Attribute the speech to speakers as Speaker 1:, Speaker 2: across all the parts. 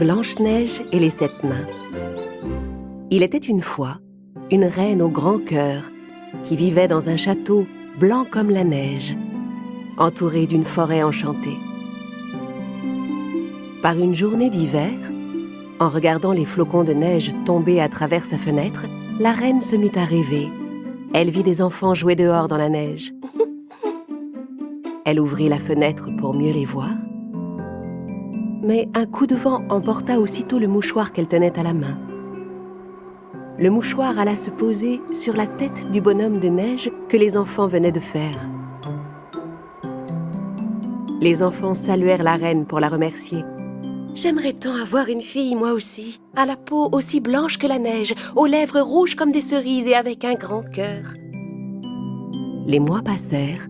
Speaker 1: Blanche-Neige et les 7 nains. Il était une fois une reine au grand cœur qui vivait dans un château blanc comme la neige, entouré d'une forêt enchantée. Par une journée d'hiver, en regardant les flocons de neige tomber à travers sa fenêtre, la reine se mit à rêver. Elle vit des enfants jouer dehors dans la neige. Elle ouvrit la fenêtre pour mieux les voir. Mais un coup de vent emporta aussitôt le mouchoir qu'elle tenait à la main. Le mouchoir alla se poser sur la tête du bonhomme de neige que les enfants venaient de faire. Les enfants saluèrent la reine pour la remercier. « J'aimerais tant avoir une fille, moi aussi, à la peau aussi blanche que la neige, aux lèvres rouges comme des cerises et avec un grand cœur. » Les mois passèrent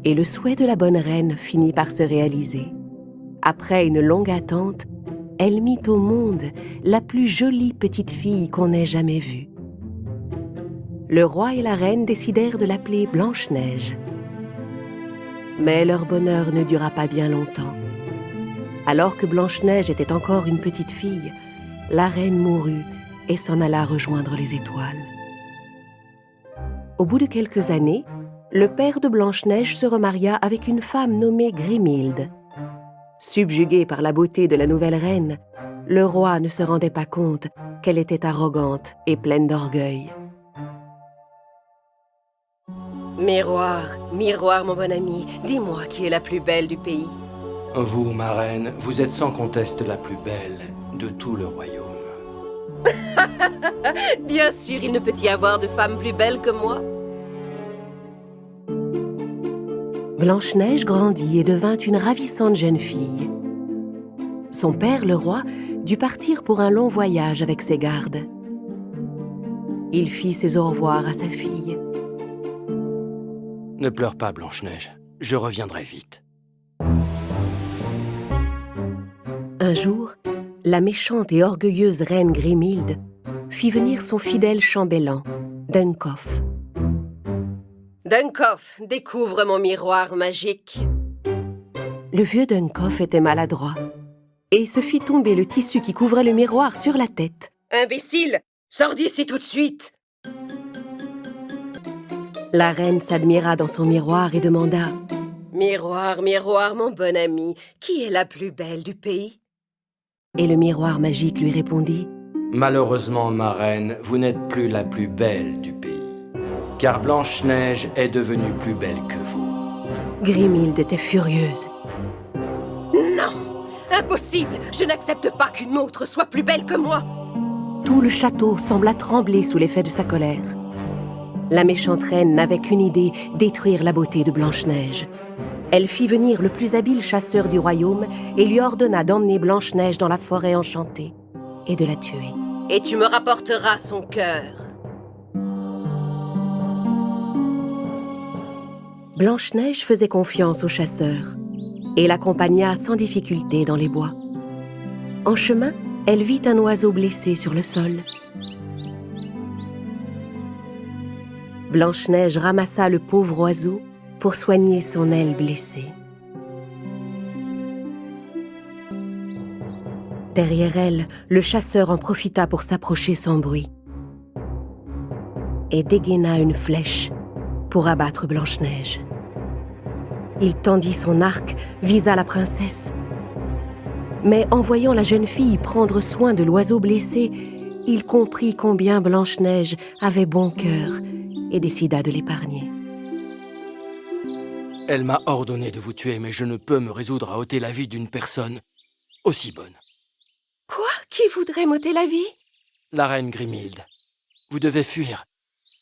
Speaker 1: et le souhait de la bonne reine finit par se réaliser. Après une longue attente, elle mit au monde la plus jolie petite fille qu'on ait jamais vue. Le roi et la reine décidèrent de l'appeler Blanche-Neige. Mais leur bonheur ne dura pas bien longtemps. Alors que Blanche-Neige était encore une petite fille, la reine mourut et s'en alla rejoindre les étoiles. Au bout de quelques années, le père de Blanche-Neige se remaria avec une femme nommée Grimhilde. Subjugué par la beauté de la nouvelle reine, le roi ne se rendait pas compte qu'elle était arrogante et pleine d'orgueil. « Miroir, miroir, mon bon ami, dis-moi qui est la plus belle du pays. »
Speaker 2: Vous, ma reine, vous êtes sans conteste la plus belle de tout le royaume.
Speaker 1: Bien sûr, il ne peut y avoir de femme plus belle que moi. Blanche-Neige grandit et devint une ravissante jeune fille. Son père, le roi, dut partir pour un long voyage avec ses gardes. Il fit ses au revoir à sa fille.
Speaker 2: Ne pleure pas, Blanche-Neige. Je reviendrai vite.
Speaker 1: Un jour, la méchante et orgueilleuse reine Grimhilde fit venir son fidèle chambellan, Duncoff. Duncoff, découvre mon miroir magique. Le vieux Duncoff était maladroit et se fit tomber le tissu qui couvrait le miroir sur la tête. Imbécile, sors d'ici tout de suite! La reine s'admira dans son miroir et demanda « Miroir, miroir, mon bon ami, qui est la plus belle du pays ?» Et le miroir magique lui répondit «
Speaker 2: Malheureusement, ma reine, vous n'êtes plus la plus belle du pays, car Blanche-Neige est devenue plus belle que vous. »
Speaker 1: Grimhilde était furieuse. « Non, impossible, je n'accepte pas qu'une autre soit plus belle que moi !» Tout le château sembla trembler sous l'effet de sa colère. La méchante reine n'avait qu'une idée, détruire la beauté de Blanche-Neige. Elle fit venir le plus habile chasseur du royaume et lui ordonna d'emmener Blanche-Neige dans la forêt enchantée et de la tuer. « Et tu me rapporteras son cœur. » Blanche-Neige faisait confiance au chasseur et l'accompagna sans difficulté dans les bois. En chemin, elle vit un oiseau blessé sur le sol. Blanche-Neige ramassa le pauvre oiseau pour soigner son aile blessée. Derrière elle, le chasseur en profita pour s'approcher sans bruit et dégaina une flèche pour abattre Blanche-Neige. Il tendit son arc, visa la princesse. Mais en voyant la jeune fille prendre soin de l'oiseau blessé, il comprit combien Blanche-Neige avait bon cœur et décida de l'épargner.
Speaker 2: Elle m'a ordonné de vous tuer, mais je ne peux me résoudre à ôter la vie d'une personne aussi bonne.
Speaker 1: Quoi? Qui voudrait m'ôter la vie?
Speaker 2: La reine Grimhilde. Vous devez fuir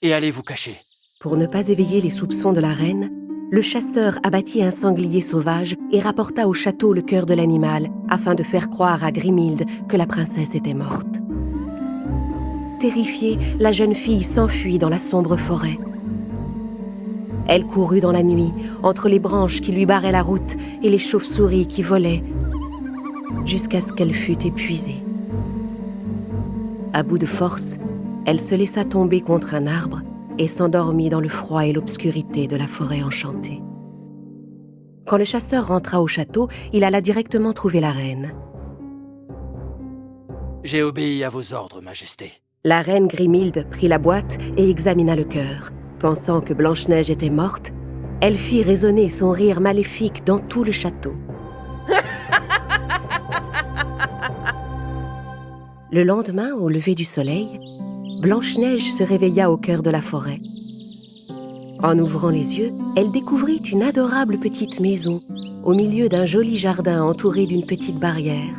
Speaker 2: et aller vous cacher.
Speaker 1: Pour ne pas éveiller les soupçons de la reine, le chasseur abattit un sanglier sauvage et rapporta au château le cœur de l'animal afin de faire croire à Grimhilde que la princesse était morte. Terrifiée, la jeune fille s'enfuit dans la sombre forêt. Elle courut dans la nuit, entre les branches qui lui barraient la route et les chauves-souris qui volaient, jusqu'à ce qu'elle fût épuisée. À bout de force, elle se laissa tomber contre un arbre et s'endormit dans le froid et l'obscurité de la forêt enchantée. Quand le chasseur rentra au château, il alla directement trouver la reine.
Speaker 2: J'ai obéi à vos ordres, Majesté.
Speaker 1: La reine Grimhilde prit la boîte et examina le cœur. Pensant que Blanche-Neige était morte, elle fit résonner son rire maléfique dans tout le château. Le lendemain, au lever du soleil, Blanche-Neige se réveilla au cœur de la forêt. En ouvrant les yeux, elle découvrit une adorable petite maison, au milieu d'un joli jardin entouré d'une petite barrière.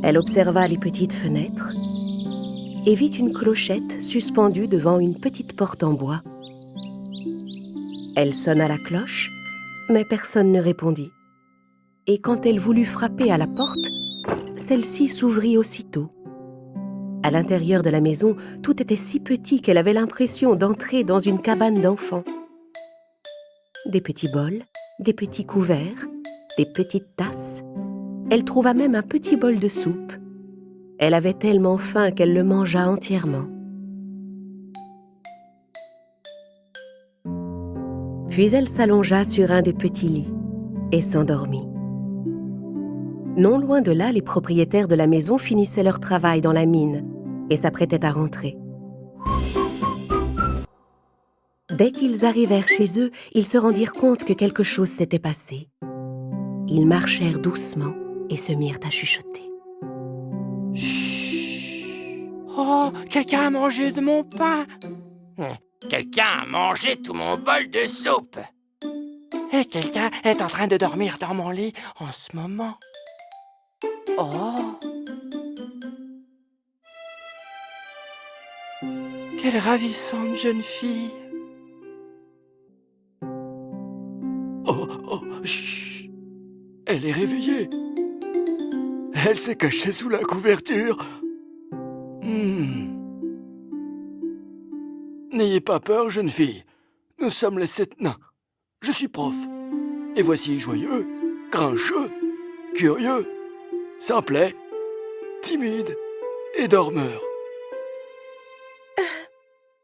Speaker 1: Elle observa les petites fenêtres et vit une clochette suspendue devant une petite porte en bois. Elle sonna la cloche, mais personne ne répondit. Et quand elle voulut frapper à la porte, celle-ci s'ouvrit aussitôt. À l'intérieur de la maison, tout était si petit qu'elle avait l'impression d'entrer dans une cabane d'enfants. Des petits bols, des petits couverts, des petites tasses. Elle trouva même un petit bol de soupe. Elle avait tellement faim qu'elle le mangea entièrement. Puis elle s'allongea sur un des petits lits et s'endormit. Non loin de là, les propriétaires de la maison finissaient leur travail dans la mine et s'apprêtaient à rentrer. Dès qu'ils arrivèrent chez eux, ils se rendirent compte que quelque chose s'était passé. Ils marchèrent doucement et se mirent à chuchoter.
Speaker 2: Chut! Oh, quelqu'un a mangé de mon pain!
Speaker 3: Quelqu'un a mangé tout mon bol de soupe.
Speaker 2: Et quelqu'un est en train de dormir dans mon lit en ce moment. Oh! Quelle ravissante jeune fille!
Speaker 4: Oh, chut! Elle est réveillée. Elle s'est cachée sous la couverture. N'ayez pas peur, jeune fille. Nous sommes les 7 nains. Je suis prof. Et voici joyeux, grincheux, curieux, simplet, timide et dormeur.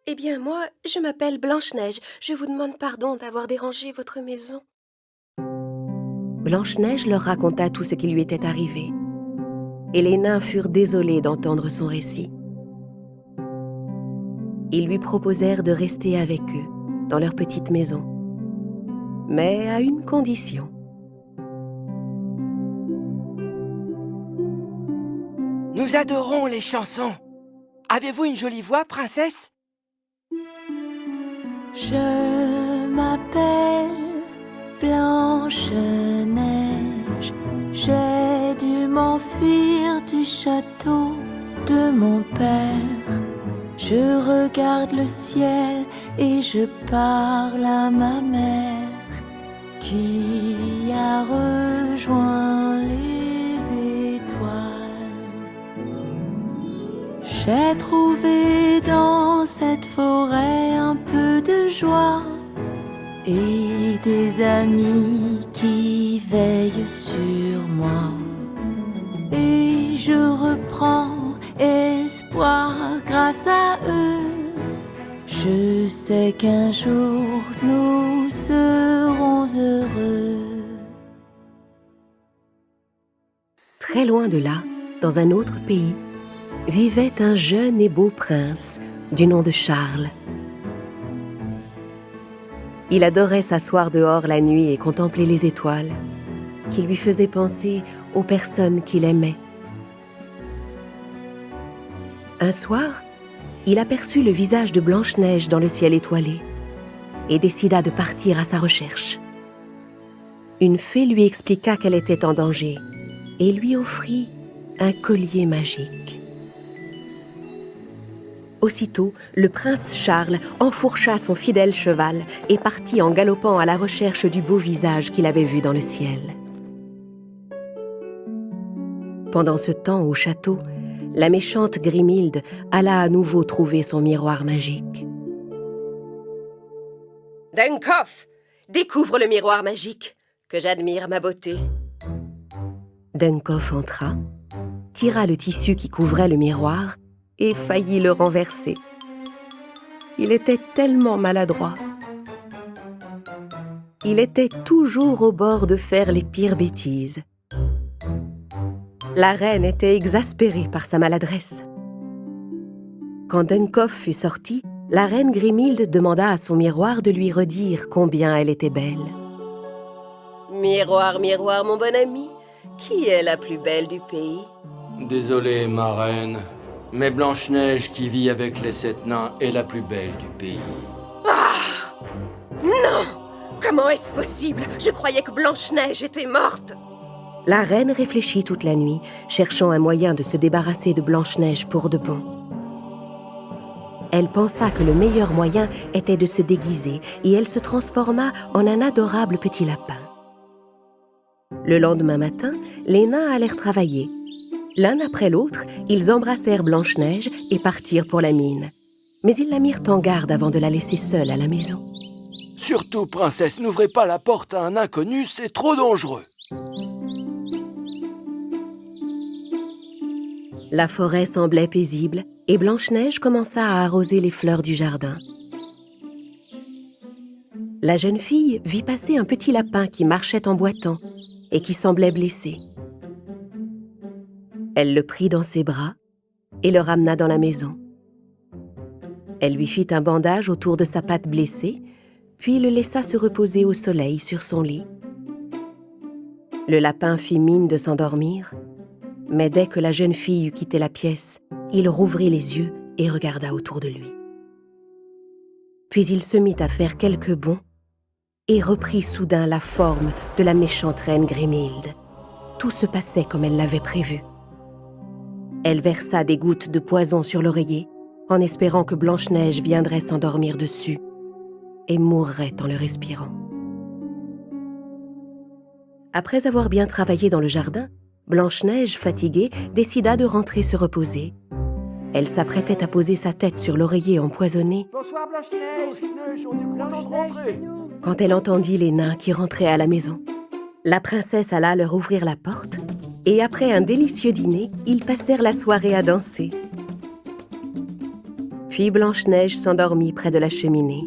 Speaker 1: Eh bien, moi, je m'appelle Blanche-Neige. Je vous demande pardon d'avoir dérangé votre maison. Blanche-Neige leur raconta tout ce qui lui était arrivé. Et les nains furent désolés d'entendre son récit. Ils lui proposèrent de rester avec eux, dans leur petite maison. Mais à une condition.
Speaker 2: Nous adorons les chansons. Avez-vous une jolie voix, princesse?
Speaker 5: Je m'appelle Blanche-Neige. J'ai dû m'enfuir du château de mon père. Je regarde le ciel et je parle à ma mère qui a rejoint les étoiles. J'ai trouvé dans cette forêt un peu de joie et des amis qui veillent sur moi. Et je reprends espoir grâce à eux. Je sais qu'un jour nous serons heureux.
Speaker 1: Très loin de là, dans un autre pays, vivait un jeune et beau prince du nom de Charles. Il adorait s'asseoir dehors la nuit et contempler les étoiles, qui lui faisaient penser aux personnes qu'il aimait. Un soir, il aperçut le visage de Blanche-Neige dans le ciel étoilé et décida de partir à sa recherche. Une fée lui expliqua qu'elle était en danger et lui offrit un collier magique. Aussitôt, le prince Charles enfourcha son fidèle cheval et partit en galopant à la recherche du beau visage qu'il avait vu dans le ciel. Pendant ce temps, au château, la méchante Grimhilde alla à nouveau trouver son miroir magique. « Dunkoff, découvre le miroir magique, que j'admire ma beauté. » Dunkoff entra, tira le tissu qui couvrait le miroir et faillit le renverser. Il était tellement maladroit. Il était toujours au bord de faire les pires bêtises. La reine était exaspérée par sa maladresse. Quand Duncoff fut sorti, la reine Grimhilde demanda à son miroir de lui redire combien elle était belle. « Miroir, miroir, mon bon ami, qui est la plus belle du pays ?»
Speaker 2: Désolé, ma reine, mais Blanche-Neige qui vit avec les 7 nains est la plus belle du pays.
Speaker 1: Ah! Non! Comment est-ce possible? Je croyais que Blanche-Neige était morte. La reine réfléchit toute la nuit, cherchant un moyen de se débarrasser de Blanche-Neige pour de bon. Elle pensa que le meilleur moyen était de se déguiser et elle se transforma en un adorable petit lapin. Le lendemain matin, les nains allèrent travailler. L'un après l'autre, ils embrassèrent Blanche-Neige et partirent pour la mine. Mais ils la mirent en garde avant de la laisser seule à la maison.
Speaker 4: Surtout, princesse, n'ouvrez pas la porte à un inconnu, c'est trop dangereux.
Speaker 1: La forêt semblait paisible et Blanche-Neige commença à arroser les fleurs du jardin. La jeune fille vit passer un petit lapin qui marchait en boitant et qui semblait blessé. Elle le prit dans ses bras et le ramena dans la maison. Elle lui fit un bandage autour de sa patte blessée, puis le laissa se reposer au soleil sur son lit. Le lapin fit mine de s'endormir, mais dès que la jeune fille eut quitté la pièce, il rouvrit les yeux et regarda autour de lui. Puis il se mit à faire quelques bonds et reprit soudain la forme de la méchante reine Grimhilde. Tout se passait comme elle l'avait prévu. Elle versa des gouttes de poison sur l'oreiller, en espérant que Blanche-Neige viendrait s'endormir dessus et mourrait en le respirant. Après avoir bien travaillé dans le jardin, Blanche-Neige, fatiguée, décida de rentrer se reposer. Elle s'apprêtait à poser sa tête sur l'oreiller empoisonné.
Speaker 4: Bonsoir, Blanche-Neige, on est content de rentrer.
Speaker 1: Quand elle entendit les nains qui rentraient à la maison. La princesse alla leur ouvrir la porte et après un délicieux dîner, ils passèrent la soirée à danser. Puis Blanche-Neige s'endormit près de la cheminée.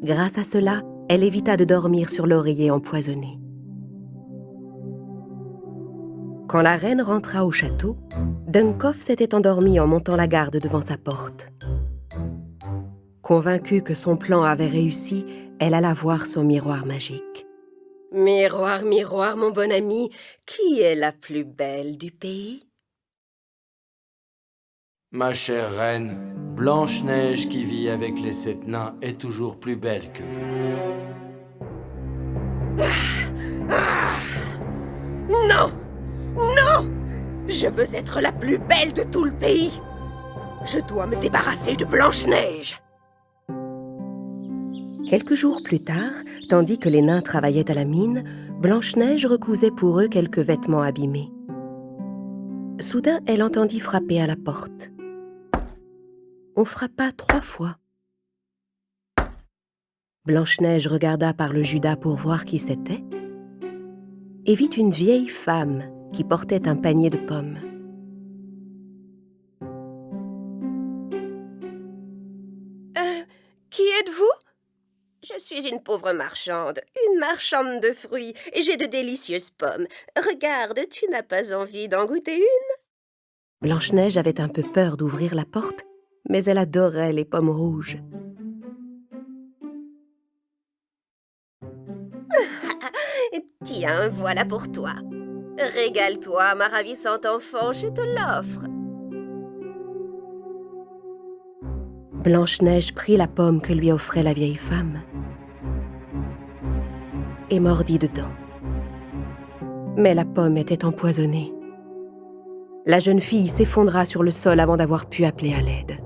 Speaker 1: Grâce à cela, elle évita de dormir sur l'oreiller empoisonné. Quand la reine rentra au château, Duncoff s'était endormi en montant la garde devant sa porte. Convaincue que son plan avait réussi, elle alla voir son miroir magique. « Miroir, miroir, mon bon ami, qui est la plus belle du pays ?»
Speaker 2: Ma chère reine, Blanche-Neige qui vit avec les 7 nains est toujours plus belle que vous.
Speaker 1: Non! Non! Je veux être la plus belle de tout le pays! Je dois me débarrasser de Blanche-Neige! Quelques jours plus tard, tandis que les nains travaillaient à la mine, Blanche-Neige recousait pour eux quelques vêtements abîmés. Soudain, elle entendit frapper à la porte. On frappa 3 fois. Blanche-Neige regarda par le judas pour voir qui c'était et vit une vieille femme qui portait un panier de pommes. Qui êtes-vous? Je suis une pauvre marchande de fruits, et j'ai de délicieuses pommes. Regarde, tu n'as pas envie d'en goûter une? Blanche-Neige avait un peu peur d'ouvrir la porte, mais elle adorait les pommes rouges. Tiens, voilà pour toi. Régale-toi, ma ravissante enfant, je te l'offre. Blanche-Neige prit la pomme que lui offrait la vieille femme et mordit dedans. Mais la pomme était empoisonnée. La jeune fille s'effondra sur le sol avant d'avoir pu appeler à l'aide.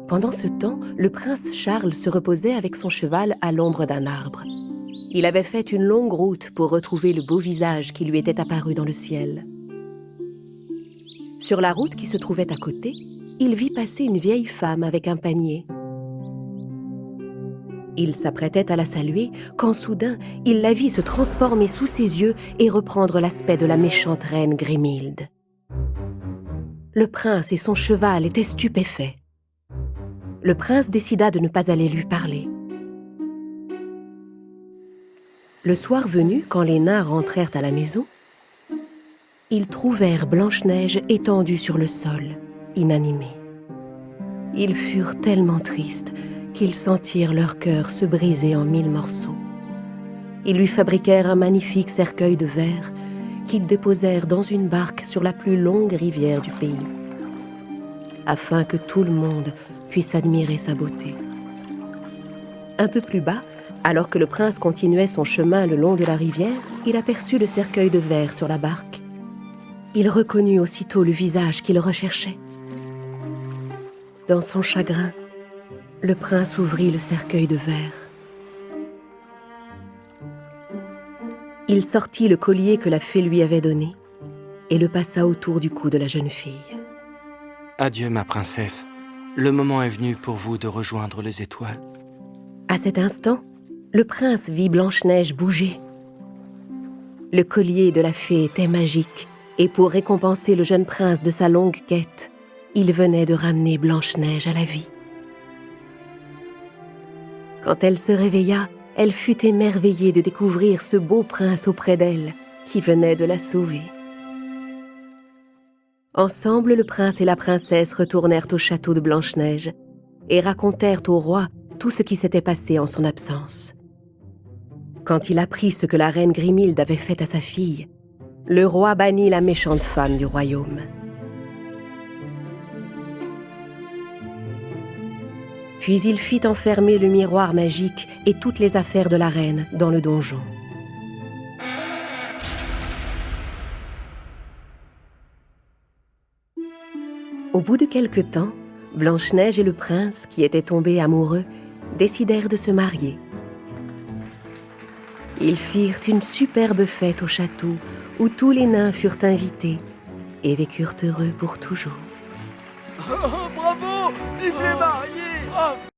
Speaker 1: Pendant ce temps, le prince Charles se reposait avec son cheval à l'ombre d'un arbre. Il avait fait une longue route pour retrouver le beau visage qui lui était apparu dans le ciel. Sur la route qui se trouvait à côté, il vit passer une vieille femme avec un panier. Il s'apprêtait à la saluer quand soudain, il la vit se transformer sous ses yeux et reprendre l'aspect de la méchante reine Grimhilde. Le prince et son cheval étaient stupéfaits. le prince décida de ne pas aller lui parler. Le soir venu, quand les nains rentrèrent à la maison, ils trouvèrent Blanche-Neige étendue sur le sol, inanimée. Ils furent tellement tristes qu'ils sentirent leur cœur se briser en 1000 morceaux. Ils lui fabriquèrent un magnifique cercueil de verre qu'ils déposèrent dans une barque sur la plus longue rivière du pays, afin que tout le monde puisse admirer sa beauté. Un peu plus bas, alors que le prince continuait son chemin le long de la rivière, il aperçut le cercueil de verre sur la barque. Il reconnut aussitôt le visage qu'il recherchait. Dans son chagrin, le prince ouvrit le cercueil de verre. Il sortit le collier que la fée lui avait donné et le passa autour du cou de la jeune fille.
Speaker 2: Adieu, ma princesse. Le moment est venu pour vous de rejoindre les étoiles.
Speaker 1: À cet instant, le prince vit Blanche-Neige bouger. Le collier de la fée était magique, et pour récompenser le jeune prince de sa longue quête, il venait de ramener Blanche-Neige à la vie. Quand elle se réveilla, elle fut émerveillée de découvrir ce beau prince auprès d'elle, qui venait de la sauver. Ensemble, le prince et la princesse retournèrent au château de Blanche-Neige et racontèrent au roi tout ce qui s'était passé en son absence. Quand il apprit ce que la reine Grimhilde avait fait à sa fille, le roi bannit la méchante femme du royaume. Puis il fit enfermer le miroir magique et toutes les affaires de la reine dans le donjon. Au bout de quelque temps, Blanche-Neige et le prince, qui étaient tombés amoureux, décidèrent de se marier. Ils firent une superbe fête au château où tous les nains furent invités et vécurent heureux pour toujours.
Speaker 4: Oh, bravo! Vive les mariés! Bravo!